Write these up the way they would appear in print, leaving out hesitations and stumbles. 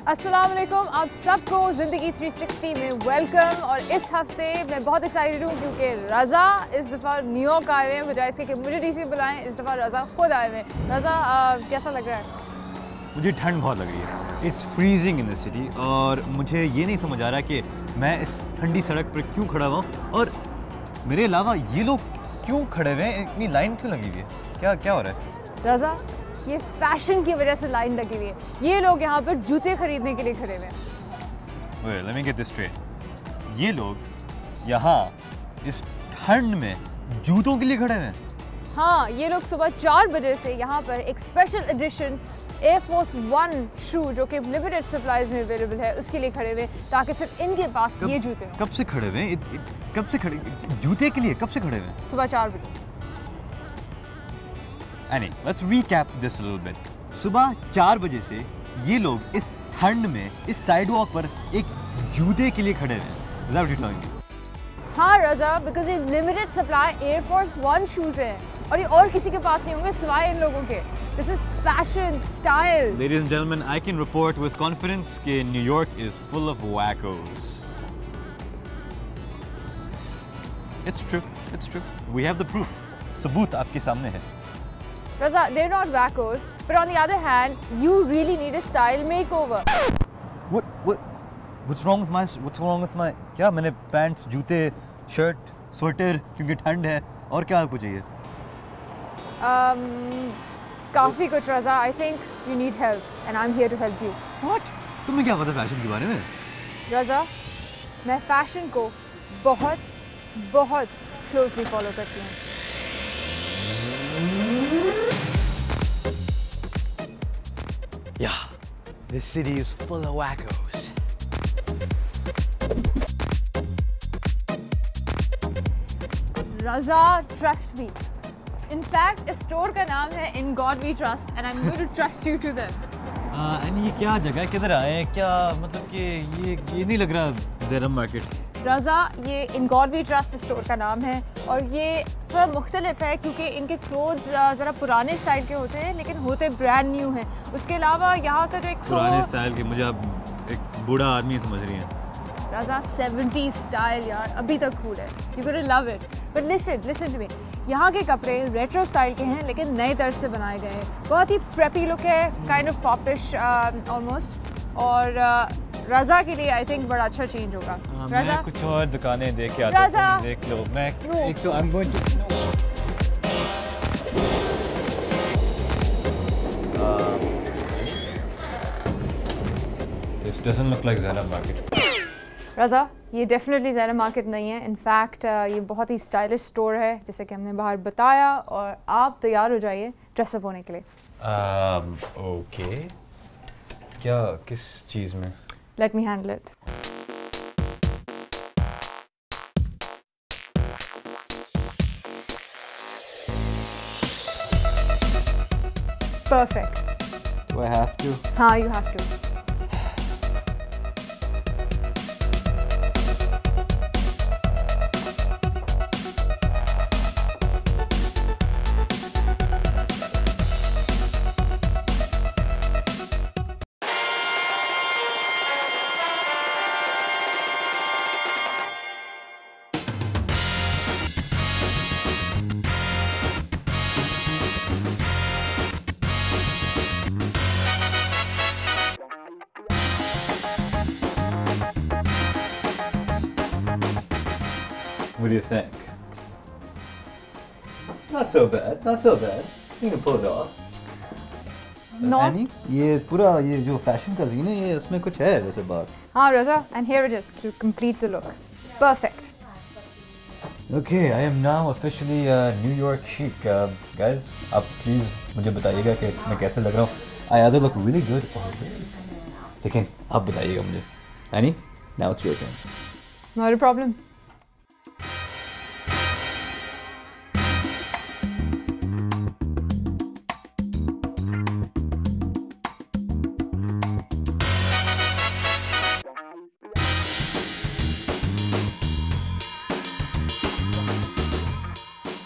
अस्सलाम वालेकुम, आप सबको ज़िंदगी 360 में वेलकम। और इस हफ्ते मैं बहुत एक्साइटेड हूँ क्योंकि रज़ा इस दफ़ा न्यूयॉर्क आए हुए हैं, बजाय इसके कि मुझे डीसी बुलाएं, इस दफ़ा रज़ा खुद आए हुए हैं। रज़ा कैसा लग रहा है? मुझे ठंड बहुत लग रही है। It's freezing in the city और मुझे ये नहीं समझ आ रहा कि मैं इस ठंडी सड़क पर क्यों खड़ा हुआ हूँ और मेरे अलावा ये लोग क्यों खड़े हुए हैं, इतनी लाइन क्यों लगी हुई है, क्या हो रहा है? रज़ा, ये फैशन की वजह से लाइन लगी हुई है। ये लोग यहाँ पर जूते खरीदने के लिए खड़े हुए हैं। Wait, let me get this straight. ये लोग यहाँ इस ठंड में जूतों के लिए खड़े हुए हैं? हाँ, ये लोग सुबह 4 बजे से यहाँ पर एक स्पेशल एडिशन एयरफोर्स 1 शू जो कि लिमिटेड सप्लाईज में अवेलेबल है उसके लिए खड़े हुए ताकि सिर्फ इनके पास ये जूते हों। कब से खड़े हुए हैं? कब से खड़े जूते के लिए कब से खड़े हुए हैं? सुबह 4 बजे। Annie, let's recap this a little bit. सुबह 4 बजे से ये लोग इस ठंड में इस साइडवॉक पर एक जूते के लिए खड़े हैं। Is that what you're telling me? हाँ रज़ा, बिकॉज ये लिमिटेड सप्लाई एयरफोर्स 1 शूज़ हैं और ये और किसी के पास नहीं होंगे सिवाय इन लोगों के। This is fashion, style. Ladies and gentlemen, I can report with confidence that New York is full of wackos. It's true. It's true. We have the proof. सबूत आपके सामने है। Raza, they're not wackos, but on the other hand, you really need a style makeover. What's wrong with my? क्या मैंने pants, जूते, shirt, sweater क्योंकि ठंड है और क्या आपको चाहिए? काफ़ी कुछ रज़ा। I think you need help, and I'm here to help you. What? तुम्हें क्या पता फैशन के बारे में? रज़ा, मैं फैशन को बहुत क्लोजली फॉलो करती हूँ। Yeah, this city is full of wackos. Raza, trust me. In fact, इस स्टोर का नाम है In God We Trust, and I'm going to trust you to them. ये क्या जगह है? किधर आए हैं? क्या मतलब कि ये नहीं लग रहा देरम मार्केट? रज़ा, ये In God We Trust store का नाम है और ये थोड़ा मुख्तलिफ है क्योंकि इनके क्लोथ्स ज़रा पुराने स्टाइल के होते हैं लेकिन होते ब्रांड न्यू हैं। उसके अलावा यहाँ का जो एक पुराने स्टाइल के, मुझे आप एक बूढ़ा आदमी समझ रही हैं। रज़ा, 70s स्टाइल यार अभी तक कूल है। You're gonna love it. But listen to me. यहाँ के कपड़े रेट्रो स्टाइल के हैं लेकिन नए तर्ज से बनाए गए हैं। बहुत ही प्रेपी लुक है, काइंड ऑफ पॉपिश ऑलमोस्ट। और रज़ा के लिए आई थिंक बड़ा अच्छा चेंज होगा। मैं कुछ और दुकानें देख के आता हूँ, देख लो। मैं एक तो I'm going to This doesn't look like Zainab Market. रज़ा, ये डेफिनेटली ज़ायरा मार्केट नहीं है। इनफैक्ट ये बहुत ही स्टाइलिश स्टोर है जैसे कि हमने बाहर बताया। और आप तैयार हो जाइए ड्रेसअप होने के लिए। ओके, क्या किस चीज़ में? Let me handle it. Perfect. Do I have to? हाँ, you have to. What do you think? Not so bad. You can pull it off. Not. ये पूरा ये जो फैशन का सीन है ये इसमें कुछ है वैसे बात। हाँ रज़ा, and here it is to complete the look. Perfect. Okay, I am now officially New York chic. Guys, आप please मुझे बताइएगा कि मैं कैसे लग रहा हूँ. I either look really good or लेकिन आप बताइएगा मुझे. Annie, now it's your turn. Not a problem.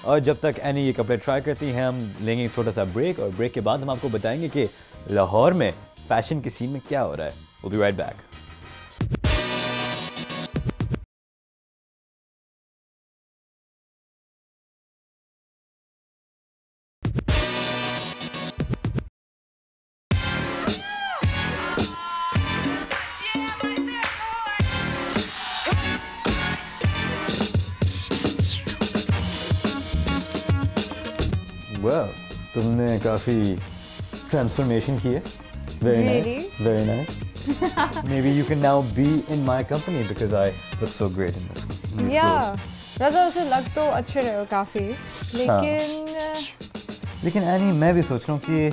और जब तक एनी ये कपड़े ट्राई करती हैं हम लेंगे एक छोटा सा ब्रेक और ब्रेक के बाद हम आपको बताएंगे कि लाहौर में फैशन की सीन में क्या हो रहा है। We'll be right back. Well, तुमने काफी transformation की है. Very Really? nice. Very nice. Maybe you can now be in my company because I look so great in this. Yeah. रज़ा उसे लग तो अच्छे रहे हो काफ़ी, लेकिन लेकिन एनी मैं भी सोच रहा हूँ कि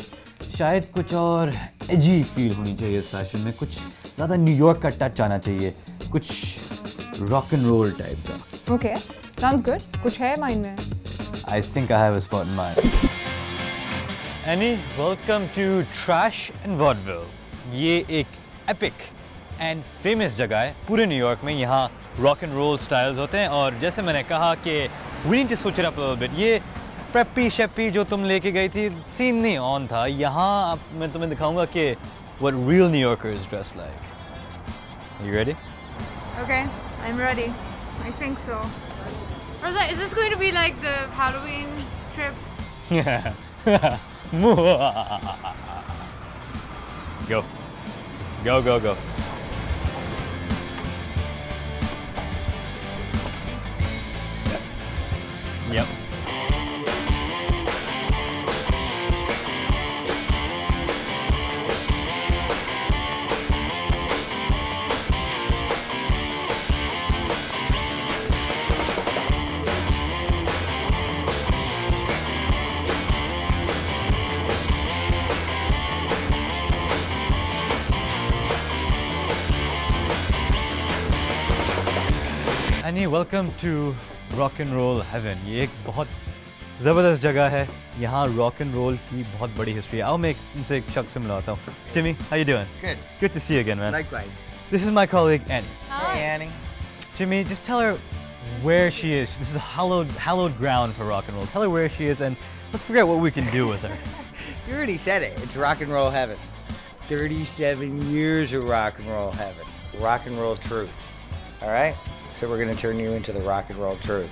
शायद कुछ और एजी फील होनी चाहिए इस फैशन में, कुछ ज़्यादा न्यूयॉर्क का टच आना चाहिए, कुछ रॉक एंड रोल टाइप का. Okay, sounds good. कुछ है माइंड में? I think I have a spot in mind. Annie, welcome to Trash and Vaudeville. ये एक epic and famous जगह है पूरे न्यूयॉर्क में. यहाँ rock and roll styles होते हैं और जैसे मैंने कहा कि we need to switch it up a little bit. ये preppy शेपी जो तुम लेके गई थी सीन नहीं ऑन था. यहाँ मैं तुम्हें दिखाऊंगा कि what real New Yorkers dress like. Are you ready? Okay, I'm ready. I think so. Reza, is this going to be like the Halloween trip? Go. Go, go, go. Yep. Annie, welcome to Rock and Roll Heaven. ये एक बहुत ज़बरदस्त जगह है. यहाँ rock and roll की बहुत बड़ी history है. आओ मैं तुमसे एक शख्स से मिलाता हूँ. Jimmy, how you doing? Good. Good to see you again, man. Likewise. This is my colleague Annie. Hey, Annie. Jimmy, just tell her where she is. This is a hallowed ground for rock and roll. Tell her where she is and let's figure out what we can do with her. You already said it. It's rock and roll heaven. 37 years of rock and roll heaven. Rock and roll truth. All right? So we're going to turn you into the rock and roll truth.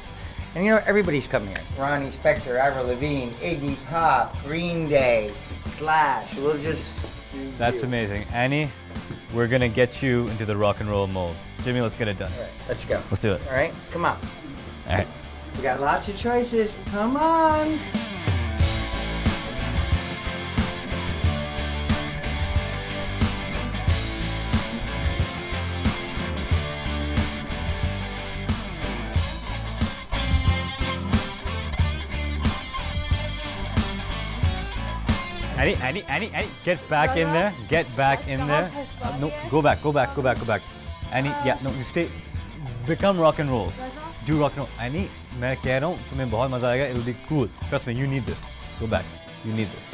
And you know, everybody's come here. Ronnie Spector, Avril Lavigne, Iggy Pop, Green Day, Slash. We'll just... That's amazing. Annie, we're going to get you into the rock and roll mold. Jimmy, let's get it done. All right, let's go. Let's do it. All right, come on. All right. We got lots of choices. Come on. Annie, get back in there. Get back in there. No, go back. Annie, yeah, no, you stay. Become rock and roll. Do rock and roll. Annie, मैं कह रहा हूँ तुम्हें बहुत मजा आएगा. It'll be cool. Trust me, you need this. Go back. You need this.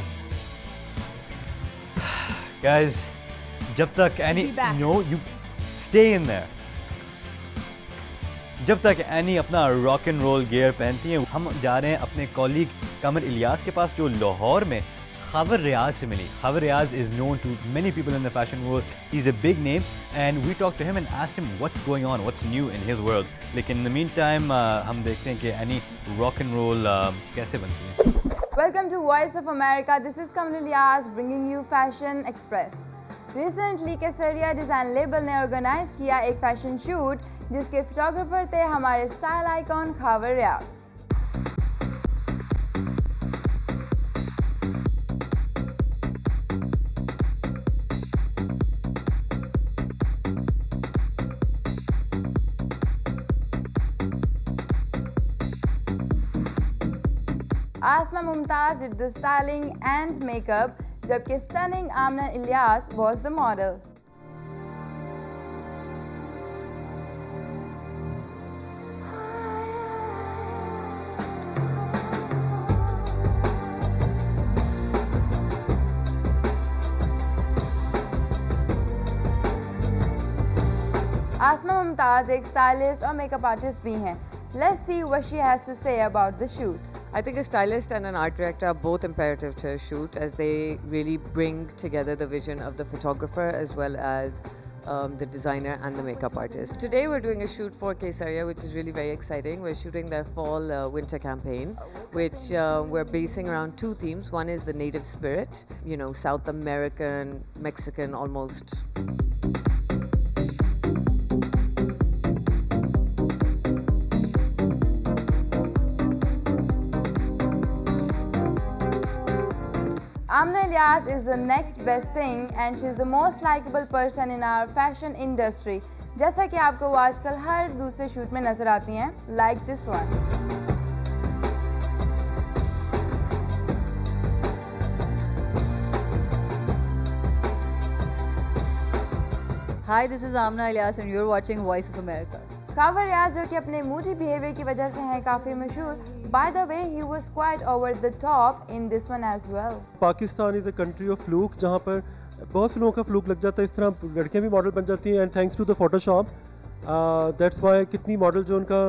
Guys, जब तक Annie, no, you stay in there. जब तक एनी अपना रॉक एंड रोल गियर पहनती हैं, हम जा रहे हैं अपने कॉलीग कमर इलियास के पास जो लाहौर में Khabar Riaz se mili. Khabar Riaz is known to many people in the fashion world. He's a big name and we talked to him and asked him what's going on, what's new in his world. Lekin in the meantime, हम देखते हैं कि Annie rock and roll कैसे बनती है. Welcome to Voice of America. This is Kamal Ilyas bringing you Fashion Express. Recently, Kesaria Design Label ने organize किया एक fashion shoot जिसके photographer थे हमारे style icon Khabar Riaz. Asma Mumtaz did the styling and makeup, जबकि stunning Amna Ilyas was the model. Asma Mumtaz एक stylist और makeup artist भी हैं. Let's see what she has to say about the shoot. I think a stylist and an art director are both imperative to a shoot as they really bring together the vision of the photographer as well as the designer and the makeup artist. Today we're doing a shoot for Kesaria, which is really very exciting. We're shooting their fall winter campaign, which we're basing around two themes. One is the native spirit, you know, South American, Mexican almost. Amna Ilyas is the next best thing and she is the most likable person in our fashion industry. जैसा कि आपको वो आजकल हर दूसरे shoot में नजर आती हैं, like this one. Hi, this is Amna Ilyas and you're watching Voice of America. Khabar Riaz जो कि अपने moody behavior की वजह से हैं काफ़ी मशहूर. By the way, he was quite over the top in this one as well. Pakistan is a country of fluke जहाँ पर बहुत से लोगों का फ्लूक लग जाता है. इस तरह लड़कियाँ भी मॉडल बन जाती हैं and thanks to the Photoshop, that's why कितनी मॉडल जो उनका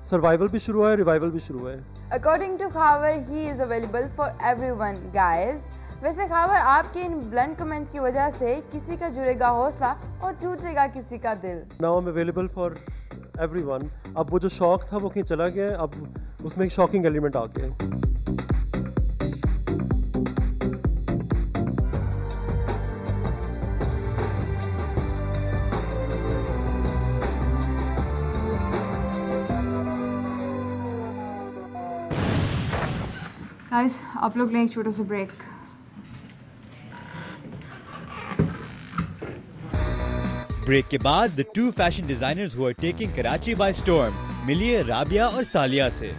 सर्वाइवल भी शुरू हुआ है, रिवाइवल भी शुरू हुआ है. According to Khabar, he is available for everyone, guys. वैसे खबर आपके इन ब्लंट कमेंट्स की वजह से किसी का जुड़ेगा हौसला और टूटेगा किसी का दिल. Now I'm available for everyone. अब वो जो शौक था वो कहीं चला गया है, अब उसमें एक शॉकिंग एलिमेंट आ गया है. गाइस आप लोग लें एक छोटा सा ब्रेक. ब्रेक के बाद the two fashion designers who are taking Karachi by storm मिलिए राबिया और सालिया से.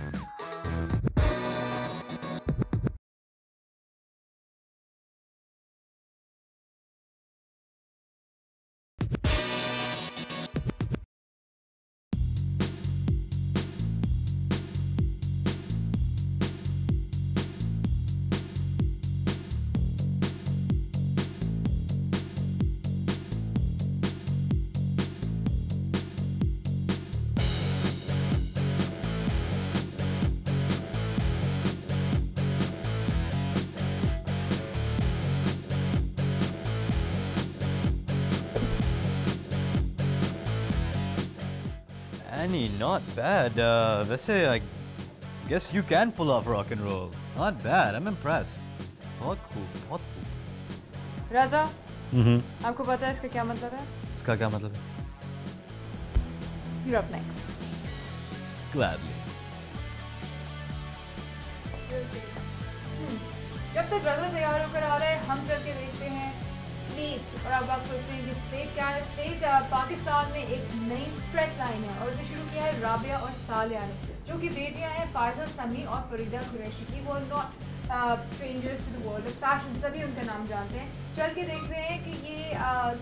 Annie, not bad. वैसे I guess you can pull off rock and roll. Not bad. I'm impressed. बहुत cool, बहुत cool. राजा, आपको पता है इसका क्या मतलब है? इसका क्या मतलब है? You're up next. Gladly. जब तक राजा तैयार होकर आ रहे हैं, हम चल के देखते हैं स्लेट. और अब आप सोचते हैं कि स्लेट क्या है? स्लेट पाकिस्तान में एक नई फ्रेट लाइन है और उसे शुरू किया है राबिया और सालिया ने, जो कि बेटियां हैं फायजा समी और फरीदा कुरैशी की. वो not strangers to the world of fashion, सभी उनका नाम जानते हैं. चल के देखते हैं कि ये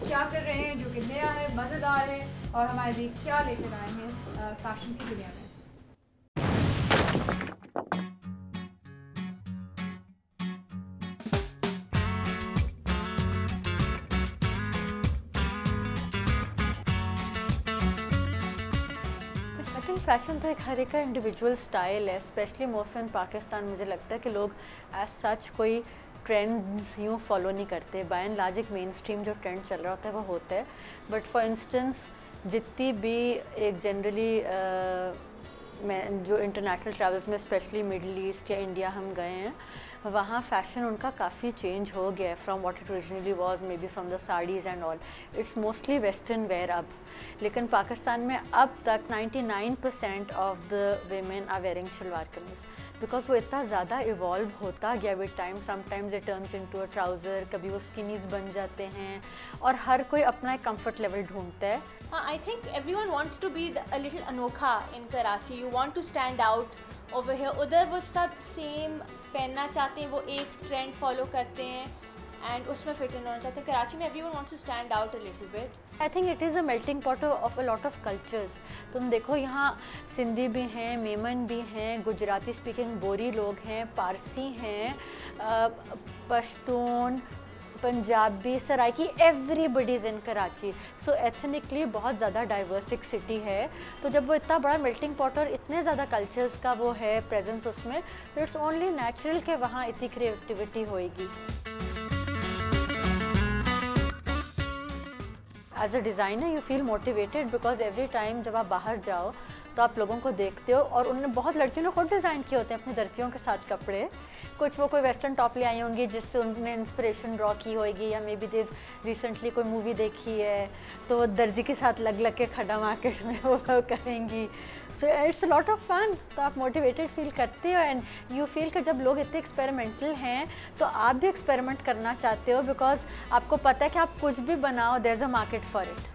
क्या कर रहे हैं जो कि नया है, मज़ेदार है और हमारे लिए क्या लेकर आए हैं फैशन की दुनिया में. फैशन तो एक हर एक का इंडिविजुअल स्टाइल है, स्पेशली मोस्ट इन पाकिस्तान. मुझे लगता है कि लोग एज सच कोई ट्रेंड्स यूँ फॉलो नहीं करते. बाय एंड लार्ज एक मेन स्ट्रीम जो ट्रेंड चल रहा होता है वो होता है. बट फॉर इंस्टेंस जितनी भी एक जनरली जो इंटरनेशनल ट्रैवल्स में स्पेशली मिडल ईस्ट या इंडिया हम गए हैं, वहाँ फ़ैशन उनका काफ़ी चेंज हो गया है from what it originally was, may be from the saris and all. It's mostly western wear अब. लेकिन पाकिस्तान में अब तक 99% of the women are wearing shalwar kameez, because वो इतना ज़्यादा इवॉल्व होता गया with time. Sometimes it turns into a trouser, कभी वो स्किनीज़ बन जाते हैं और हर कोई अपना एक कम्फर्ट लेवल ढूंढता है. I think everyone wants to be a little anokha in Karachi. You want to stand out over here. उधर वो सब सेम पहनना चाहते हैं, वो एक ट्रेंड फॉलो करते हैं एंड उसमें फिट इन होना चाहते हैं. कराची में everyone wants to stand out a little bit. I think it is a melting pot of a lot of cultures. तुम देखो यहाँ सिंधी भी हैं, मेमन भी हैं, गुजराती स्पीकिंग बोरी लोग हैं, पारसी हैं, पश्तून, पंजाबी, सराइकी, एवरीबडीज़ इन कराची। सो एथनिकली बहुत ज़्यादा डाइवर्स एक सिटी है। तो जब वो इतना बड़ा मेल्टिंग पॉट और इतने ज़्यादा कल्चर्स का वो है प्रेजेंस उसमें, तो इट्स ओनली नेचुरल कि वहाँ इतनी क्रिएटिविटी होएगी। As a designer you feel motivated because every time जब आप बाहर जाओ तो आप लोगों को देखते हो, और उन्होंने बहुत लड़कियों ने खुद डिज़ाइन किए होते हैं अपनी दर्जियों के साथ कपड़े। कुछ वो कोई वेस्टर्न टॉप ले आई होंगी जिससे उन्होंने इंस्पिरेशन ड्रॉ की होगी, या मे बी देव रिसेंटली कोई मूवी देखी है तो वो दर्जी के साथ लग के खड़ा मार्केट में वो करेंगी। So it's a lot of fun. तो आप मोटिवेटेड फील करते हो एंड यू फील कि जब लोग इतने एक्सपेरिमेंटल हैं तो आप भी एक्सपेरिमेंट करना चाहते हो, बिकॉज आपको पता है कि आप कुछ भी बनाओ there is a market for it.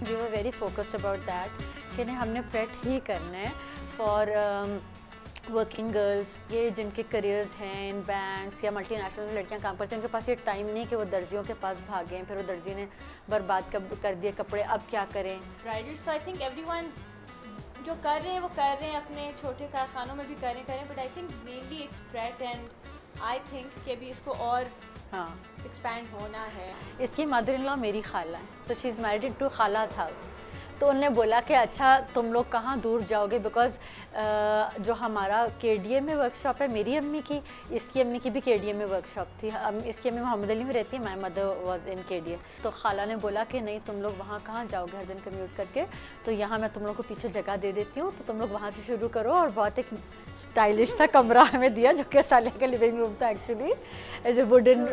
We were very focused about that कि नहीं, हमने प्रेट ही करना है फॉर वर्किंग गर्ल्स, ये जिनके करियर्स हैं इन बैंक्स या मल्टीनेशनल लड़कियां काम करती हैं, उनके पास ये टाइम नहीं कि वो दर्जियों के पास भागें, फिर वो दर्जी ने बर्बाद कर दिए कपड़े, अब क्या करें। ब्राइडल्स, आई थिंक एवरीवन जो कर रहे हैं वो कर रहे हैं, अपने छोटे कारखानों में भी करें, but I think mainly it's parade and I think कि भी इसको और एक्सपैंड होना है। इसकी मदर इन लॉ मेरी खाला है, so she is married to खालाज हाउस। तो उन्होंने बोला कि अच्छा तुम लोग कहाँ दूर जाओगे, बिकॉज जो हमारा KDA में वर्कशॉप है मेरी अम्मी की, इसकी अम्मी की भी KDA में वर्कशॉप थी। इसकी अम्मी मोहम्मद अली में रहती है, my mother was in KDA। तो खाला ने बोला कि नहीं तुम लोग वहाँ कहाँ जाओगे हर दिन कम्यूट करके, तो यहाँ मैं तुम लोग को पीछे जगह दे देती हूँ, तो तुम लोग वहाँ से शुरू करो। और बहुत एक स्टाइलिश सा कमरा हमें दिया जो कि साले का लिविंग रूम था एक्चुअली, जो वुडन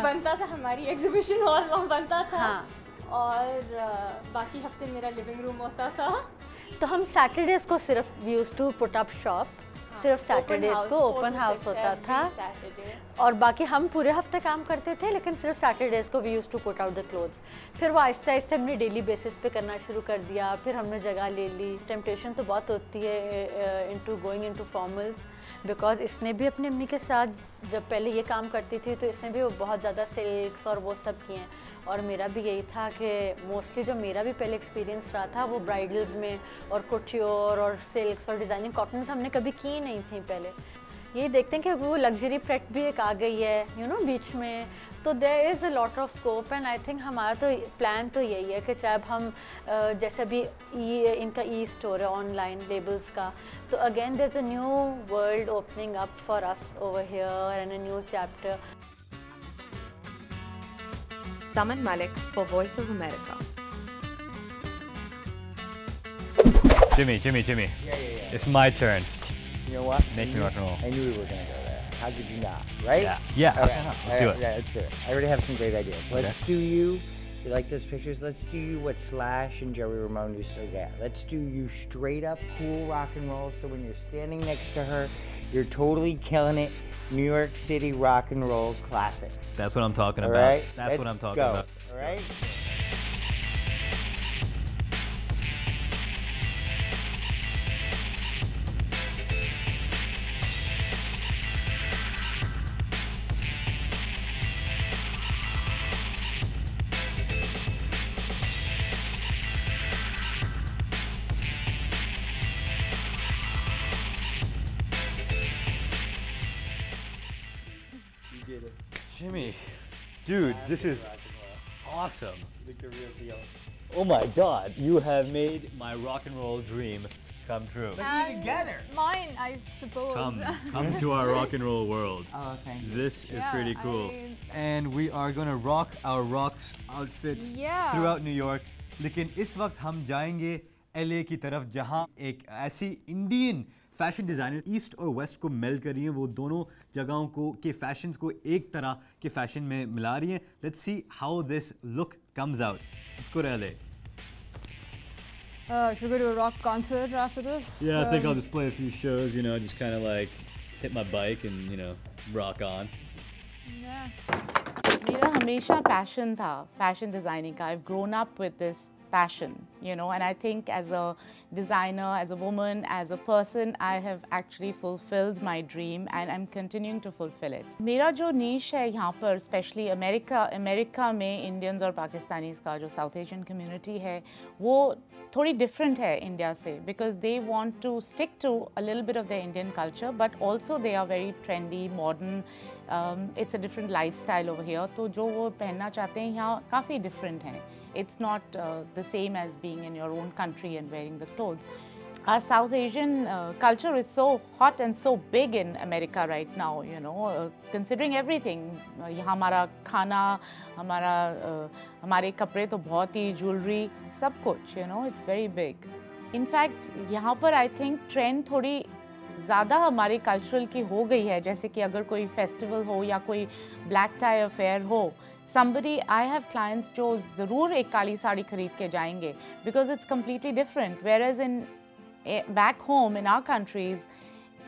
बनता था, हमारी एग्जीबिशन हॉल वहाँ बनता था। और बाकी हफ्ते मेरा लिविंग रूम होता था। तो हम सैटरडेज़ को सिर्फ use to put up shop, सिर्फ सैटरडेज़ को ओपन हाउस होता था, और बाकी हम पूरे हफ्ते काम करते थे, लेकिन सिर्फ सैटरडेज़ को we use to put out the clothes. फिर वो आहिस्ते आहिस्ते हमने डेली बेसिस पे करना शुरू कर दिया, फिर हमने जगह ले ली। टेम्पटेशन तो बहुत होती है into going into formals, because इसने भी अपनी अम्मी के साथ जब पहले ये काम करती थी तो इसने भी बहुत ज़्यादा सिल्क्स और वो सब किए हैं, और मेरा भी यही था कि मोस्टली जो मेरा भी पहले एक्सपीरियंस रहा था वो ब्राइडल्स में और कुट्योर और सिल्क्स और डिज़ाइनिंग कॉटन्स हमने कभी की नहीं थी पहले। यही देखते हैं कि वो लग्जरी प्रेट भी एक आ गई है यू नो बीच में, तो there is a lot of scope. And I think हमारा तो प्लान तो यही है कि चाहे अब हम जैसे अभी इनका स्टोर है ऑनलाइन लेबल्स का, तो again there is a new world opening up for us over here and a new chapter. Saman Malik for Voice of America. Jimmy. Yeah. It's my turn. You know what? Make me rock and roll. I knew we were going to go there. How could you not, right? Yeah. Okay. Let's do it. Yeah, let's do it. I already have some great ideas. Let's do you. You like those pictures? Let's do you what Slash and Joey Ramone used to get. Let's do you straight up cool rock and roll. So when you're standing next to her, you're totally killing it. New York City rock and roll classic. That's what I'm talking All about. right? That's what I'm talking about. All right? Jimmy, dude, this is awesome. The real deal. Oh my God, you have made my rock and roll dream come true. Let's be together. Mine, I suppose. Come to our rock and roll world. Oh, thank you. This is pretty cool. And we are gonna rock our rocks outfits throughout New York. लेकिन इस वक्त हम जाएंगे LA की तरफ, जहाँ एक ऐसी इंडियन फैशन डिज़ाइनर ईस्ट और वेस्ट को मेल्ट कर रही हैं, वो दोनों जगहों को के फैशंस को एक तरह के फैशन में मिला रही हैं. Let's see how this look comes out. Let's go to LA. Should we go to a rock concert after this? Yeah, I think I'll just play a few shows, you know, just kind of like hit my bike and, you know, rock on. Yeah. मेरा हमेशा passion था fashion designing का. I've grown up with this passion, you know, and I think as a designer, as a woman, as a person, I have actually fulfilled my dream and I'm continuing to fulfill it. मेरा जो niche है यहाँ पर, especially America में Indians और Pakistanis का जो South Asian community है, वो थोड़ी different है India से, because they want to stick to a little bit of their Indian culture, but also they are very trendy, modern. It's a different lifestyle over here. तो जो वो पहनना चाहते हैं यहाँ काफ़ी different है. It's not the same as being in your own country and wearing the clothes. Our South Asian culture is so hot and so big in America right now, you know, considering everything. हमारा खाना, हमारे कपड़े तो बहुत ही jewelry, सब कुछ, you know, it's very big. In fact, यहाँ पर I think trend थोड़ी ज़्यादा हमारे कल्चरल की हो गई है, जैसे कि अगर कोई फेस्टिवल हो या कोई ब्लैक टाई अफेयर हो, somebody, I have clients जो ज़रूर एक काली साड़ी खरीद के जाएंगे, because it's completely different, whereas in back home in our countries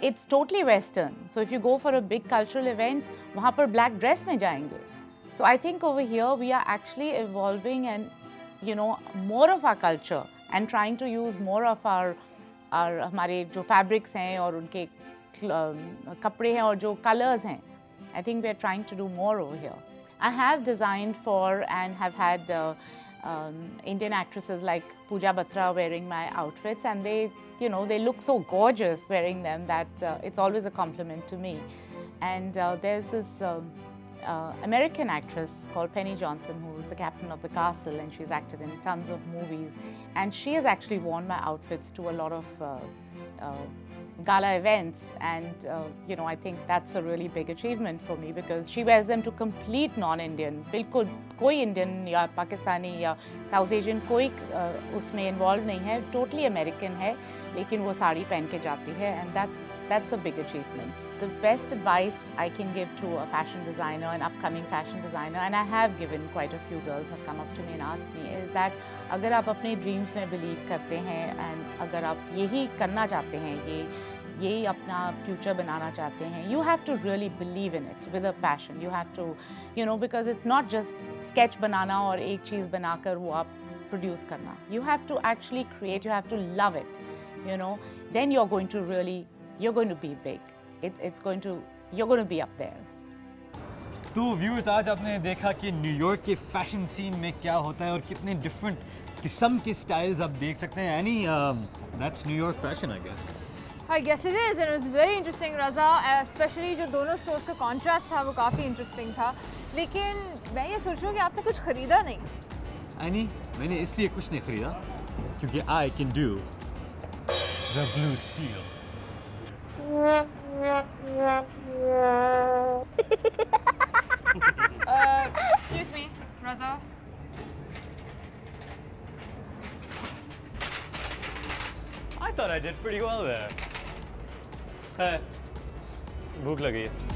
it's totally Western. So if you go for a big cultural event, वहाँ पर black dress में जाएंगे. So I think over here we are actually evolving and, you know, more of our culture and trying to use more of our हमारे जो fabrics हैं और उनके कपड़े हैं और जो colors हैं. I think we are trying to do more over here. I have designed for and have had Indian actresses like Pooja Batra wearing my outfits, and they, you know, they look so gorgeous wearing them that it's always a compliment to me. And there's this American actress called Penny Johnson, who is the captain of the castle, and she's acted in tons of movies, and she has actually worn my outfits to a lot of gala events, and you know, I think that's a really big achievement for me, because she wears them to complete non-Indian, बिल्कुल कोई Indian या Pakistani या South Asian कोई उसमें involved नहीं है, totally American है, लेकिन वो साड़ी पहन के जाती है, and that's a big achievement. The best advice I can give to a fashion designer, an upcoming fashion designer, and I have given, quite a few girls have come up to me and asked me, is that अगर आप अपने dreams में believe करते हैं and अगर आप यही करना चाहते हैं, यही अपना future बनाना चाहते हैं, you have to really believe in it with a passion. You have to, you know, because it's not just sketch बनाना और एक चीज़ बनाकर वो आप produce करना. You have to actually create. You have to love it. You know, then you're going to be big. You're going to be up there. तो viewers, आज आपने देखा कि न्यूयॉर्क के फैशन सीन में क्या होता है और कितने डिफरेंट किस्म के स्टाइल्स आप देख सकते हैं. Any that's New York fashion, I guess. I guess it is, and it was very interesting, Raza. Especially जो दोनों स्टोर्स का कॉन्ट्रास्ट था, वो काफ़ी इंटरेस्टिंग था. लेकिन मैं ये सोच रहा हूँ कि आपने कुछ खरीदा नहीं. एनी, मैंने इसलिए कुछ नहीं खरीदा क्योंकि I can do the blue steel. Excuse me, Raza. I thought I did pretty well there. भूख लगी है.